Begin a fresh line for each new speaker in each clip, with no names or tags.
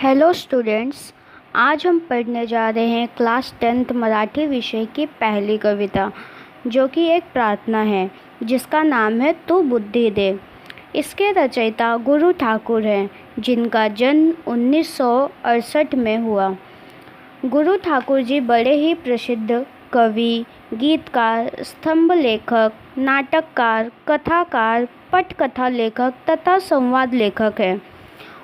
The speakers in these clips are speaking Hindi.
Hello students. आज हम पढ़ने जा रहे हैं क्लास 10th मराठी विषय की पहली कविता, जो कि एक प्रार्थना है जिसका नाम है तू बुद्धि दे। इसके रचयिता गुरु ठाकुर हैं, जिनका जन्म 1968 में हुआ। गुरु ठाकुर जी बड़े ही प्रसिद्ध कवि, गीतकार, स्तंभ लेखक, नाटककार, कथाकार, पटकथा लेखक तथा संवाद लेखक हैं।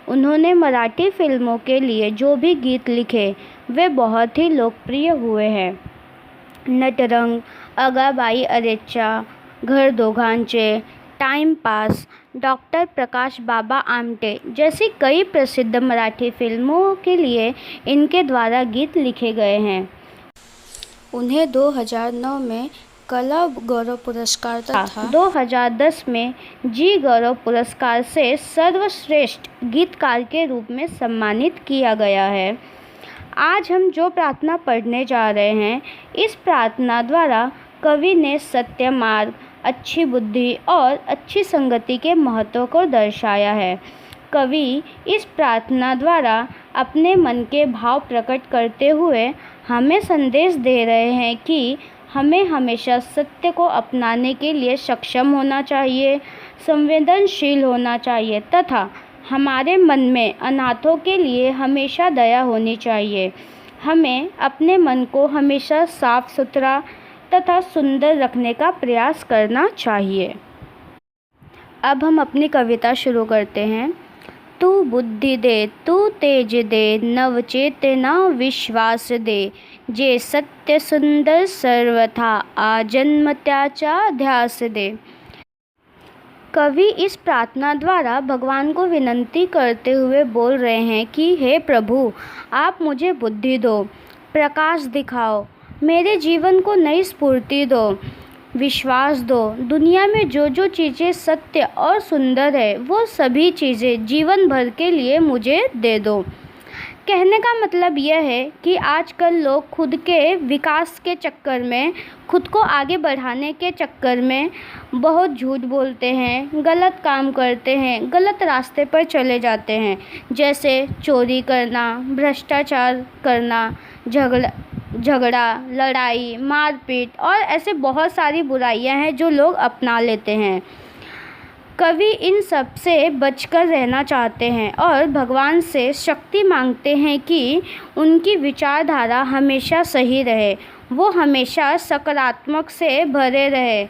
उन्होंने मराठी फिल्मों के लिए जो भी गीत लिखे वे बहुत ही लोकप्रिय हुए हैं। नटरंग, अगाबाई अरेच्चा, घर दोघांचे, टाइम पास, डॉक्टर प्रकाश बाबा आमटे जैसी कई प्रसिद्ध मराठी फिल्मों के लिए इनके द्वारा गीत लिखे गए हैं। उन्हें 2009 में कला गौरव पुरस्कार तथा 2010 में जी गौरव पुरस्कार से सर्वश्रेष्ठ गीतकार के रूप में सम्मानित किया गया है। आज हम जो प्रार्थना पढ़ने जा रहे हैं, इस प्रार्थना द्वारा कवि ने सत्य मार्ग, अच्छी बुद्धि और अच्छी संगति के महत्व को दर्शाया है। कवि इस प्रार्थना द्वारा अपने मन के भाव प्रकट करते हुए हमें संदेश दे रहे हैं कि हमें हमेशा सत्य को अपनाने के लिए सक्षम होना चाहिए, संवेदनशील होना चाहिए तथा हमारे मन में अनाथों के लिए हमेशा दया होनी चाहिए। हमें अपने मन को हमेशा साफ सुथरा तथा सुंदर रखने का प्रयास करना चाहिए। अब हम अपनी कविता शुरू करते हैं। तू बुद्धि दे, तू तेज दे, नव चेतना विश्वास दे, जे सत्य सुंदर सर्वथा आजन्म त्याचा ध्यास दे। कवि इस प्रार्थना द्वारा भगवान को विनती करते हुए बोल रहे हैं कि हे प्रभु, आप मुझे बुद्धि दो, प्रकाश दिखाओ, मेरे जीवन को नई स्फूर्ति दो, विश्वास दो। दुनिया में जो जो चीज़ें सत्य और सुंदर है वो सभी चीज़ें जीवन भर के लिए मुझे दे दो। कहने का मतलब यह है कि आजकल लोग खुद के विकास के चक्कर में, खुद को आगे बढ़ाने के चक्कर में बहुत झूठ बोलते हैं, गलत काम करते हैं, गलत रास्ते पर चले जाते हैं। जैसे चोरी करना, भ्रष्टाचार करना, झगड़ा, लड़ाई, मारपीट और ऐसे बहुत सारी बुराइयां हैं जो लोग अपना लेते हैं। कवि इन सब से बचकर रहना चाहते हैं और भगवान से शक्ति मांगते हैं कि उनकी विचारधारा हमेशा सही रहे, वो हमेशा सकारात्मक से भरे रहे।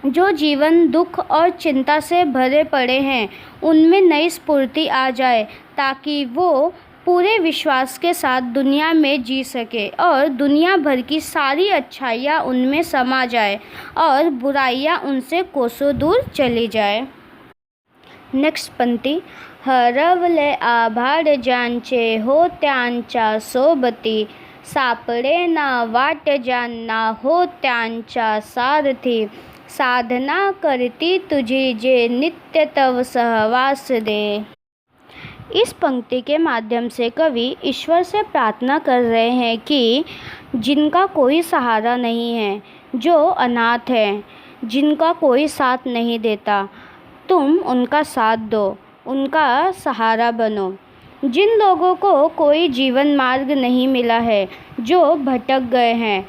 जो जीवन दुख और चिंता से भरे पड़े हैं उनमें नई स्फूर्ति आ जाए, ताकि वो पूरे विश्वास के साथ दुनिया में जी सके और दुनिया भर की सारी अच्छाइयाँ उनमें समा जाए और बुराइयाँ उनसे कोसों दूर चली जाए। नेक्स्ट पंक्ति। हरवले आभाळ ज्यांचे हो त्यांच्या सोबती, सापडे ना वाट ज्यांना हो त्यांच्या सारथी, साधना करती तुझी जे नित्य तव सहवास दे। इस पंक्ति के माध्यम से कवि ईश्वर से प्रार्थना कर रहे हैं कि जिनका कोई सहारा नहीं है, जो अनाथ हैं, जिनका कोई साथ नहीं देता, तुम उनका साथ दो, उनका सहारा बनो। जिन लोगों को कोई जीवन मार्ग नहीं मिला है, जो भटक गए हैं,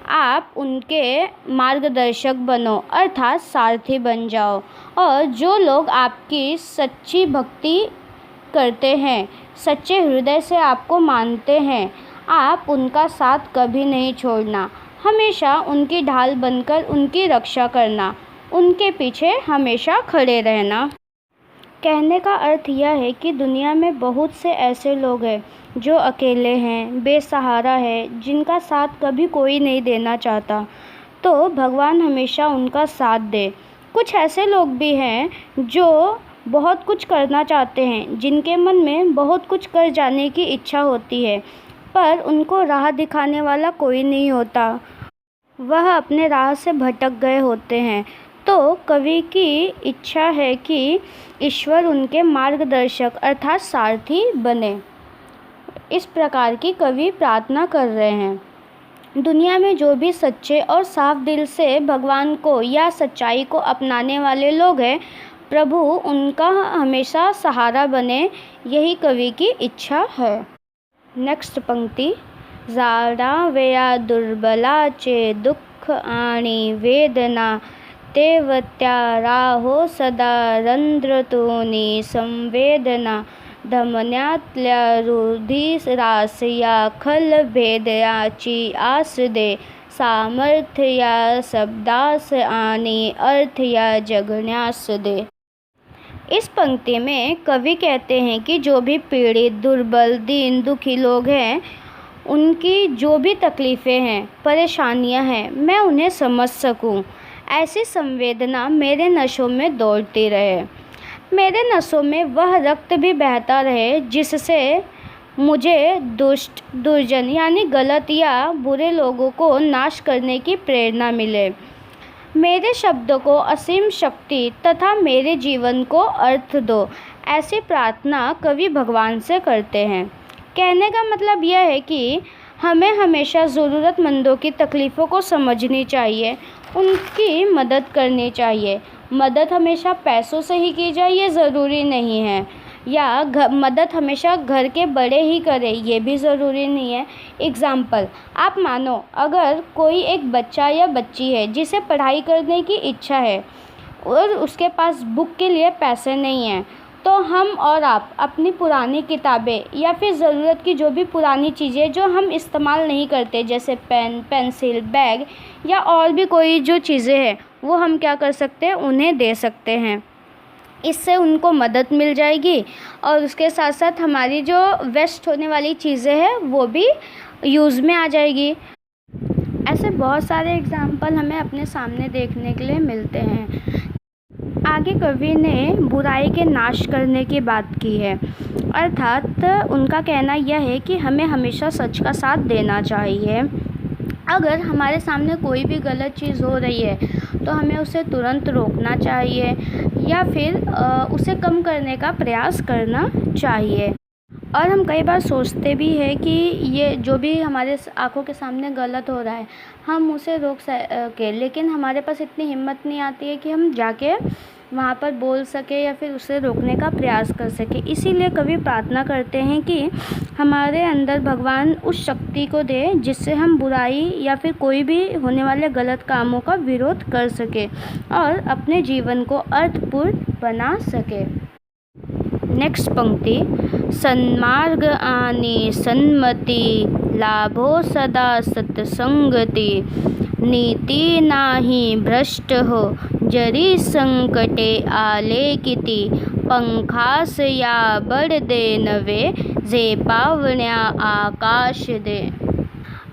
आप उनके मार्गदर्शक बनो अर्थात सारथी बन जाओ। और जो लोग आपकी सच्ची भक्ति करते हैं, सच्चे हृदय से आपको मानते हैं, आप उनका साथ कभी नहीं छोड़ना, हमेशा उनकी ढाल बनकर उनकी रक्षा करना, उनके पीछे हमेशा खड़े रहना। कहने का अर्थ यह है कि दुनिया में बहुत से ऐसे लोग हैं जो अकेले हैं, बेसहारा है, जिनका साथ कभी कोई नहीं देना चाहता, तो भगवान हमेशा उनका साथ दे। कुछ ऐसे लोग भी हैं जो बहुत कुछ करना चाहते हैं, जिनके मन में बहुत कुछ कर जाने की इच्छा होती है, पर उनको राह दिखाने वाला कोई नहीं होता, वह अपने राह से भटक गए होते हैं। तो कवि की इच्छा है कि ईश्वर उनके मार्गदर्शक अर्थात सारथी बने। इस प्रकार की कवि प्रार्थना कर रहे हैं। दुनिया में जो भी सच्चे और साफ दिल से भगवान को या सच्चाई को अपनाने वाले लोग हैं, प्रभु उनका हमेशा सहारा बने, यही कवि की इच्छा है। नेक्स्ट पंक्ति, जाड़ा वेया दुर्बलाचे दुःख आणि वेदना, तेवत्या राहो सदा रंध्रतोनी संवेदना, धमन्यातल्या रुधिरासया खल भेदयाची आस दे, सामर्थ्य या शब्दास आणि अर्थ या जगण्यास दे। इस पंक्ति में कवि कहते हैं कि जो भी पीड़ित, दुर्बल, दीन, दुखी लोग हैं, उनकी जो भी तकलीफ़ें हैं, परेशानियां हैं, मैं उन्हें समझ सकूं। ऐसी संवेदना मेरे नसों में दौड़ती रहे, मेरे नसों में वह रक्त भी बहता रहे जिससे मुझे दुष्ट, दुर्जन यानी गलत या बुरे लोगों को नाश करने की प्रेरणा मिले। मेरे शब्दों को असीम शक्ति तथा मेरे जीवन को अर्थ दो, ऐसी प्रार्थना कवि भगवान से करते हैं। कहने का मतलब यह है कि हमें हमेशा ज़रूरतमंदों की तकलीफ़ों को समझनी चाहिए, उनकी मदद करनी चाहिए। मदद हमेशा पैसों से ही की जाए ये ज़रूरी नहीं है, या मदद हमेशा घर के बड़े ही करें ये भी ज़रूरी नहीं है। एग्ज़ाम्पल, आप मानो अगर कोई एक बच्चा या बच्ची है जिसे पढ़ाई करने की इच्छा है और उसके पास बुक के लिए पैसे नहीं हैं, तो हम और आप अपनी पुरानी किताबें या फिर ज़रूरत की जो भी पुरानी चीज़ें जो हम इस्तेमाल नहीं करते, जैसे पेन, पेंसिल, बैग या और भी कोई जो चीज़ें हैं, वो हम क्या कर सकते हैं, उन्हें दे सकते हैं। इससे उनको मदद मिल जाएगी और उसके साथ साथ हमारी जो वेस्ट होने वाली चीज़ें हैं वो भी यूज़ में आ जाएगी। ऐसे बहुत सारे एग्जाम्पल हमें अपने सामने देखने के लिए मिलते हैं। आगे कवि ने बुराई के नाश करने की बात की है, अर्थात उनका कहना यह है कि हमें हमेशा सच का साथ देना चाहिए। अगर हमारे सामने कोई भी गलत चीज़ हो रही है तो हमें उसे तुरंत रोकना चाहिए या फिर उसे कम करने का प्रयास करना चाहिए। और हम कई बार सोचते भी हैं कि ये जो भी हमारे आंखों के सामने गलत हो रहा है हम उसे रोक सकें, लेकिन हमारे पास इतनी हिम्मत नहीं आती है कि हम जाके वहाँ पर बोल सके या फिर उसे रोकने का प्रयास कर सके। इसीलिए कवि प्रार्थना करते हैं कि हमारे अंदर भगवान उस शक्ति को दे जिससे हम बुराई या फिर कोई भी होने वाले गलत कामों का विरोध कर सके और अपने जीवन को अर्थपूर्ण बना सके। नेक्स्ट पंक्ति, सन्मार्ग आणि सन्मति, लाभो सदा सत्संगति, नीति नाही भ्रष्ट हो, जरी संकटे आले किती, पंखास या बड़ दे नवे, जे पावण्या आकाश दे।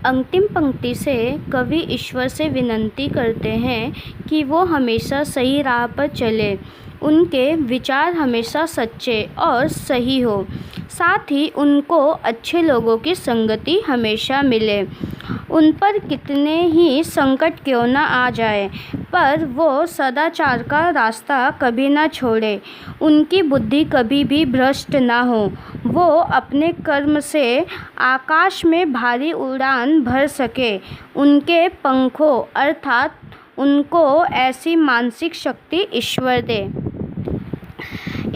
अंतिम पंक्ति से कवि ईश्वर से विनती करते हैं कि वो हमेशा सही राह पर चले, उनके विचार हमेशा सच्चे और सही हो, साथ ही उनको अच्छे लोगों की संगति हमेशा मिले। उन पर कितने ही संकट क्यों ना आ जाए, पर वो सदाचार का रास्ता कभी ना छोड़े, उनकी बुद्धि कभी भी भ्रष्ट ना हो, वो अपने कर्म से आकाश में भारी उड़ान भर सके, उनके पंखों अर्थात उनको ऐसी मानसिक शक्ति ईश्वर दे।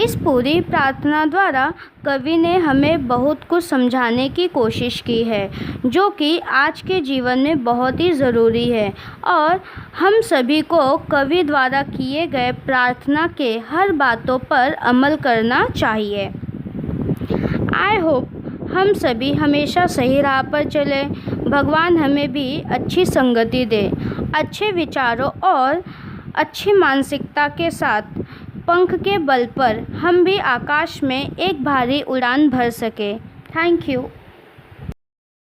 इस पूरी प्रार्थना द्वारा कवि ने हमें बहुत कुछ समझाने की कोशिश की है, जो कि आज के जीवन में बहुत ही ज़रूरी है और हम सभी को कवि द्वारा किए गए प्रार्थना के हर बातों पर अमल करना चाहिए। आई होप हम सभी हमेशा सही राह पर चलें, भगवान हमें भी अच्छी संगति दे, अच्छे विचारों और अच्छी मानसिकता के साथ पंख के बल पर हम भी आकाश में एक भारी उड़ान भर सके। Thank you.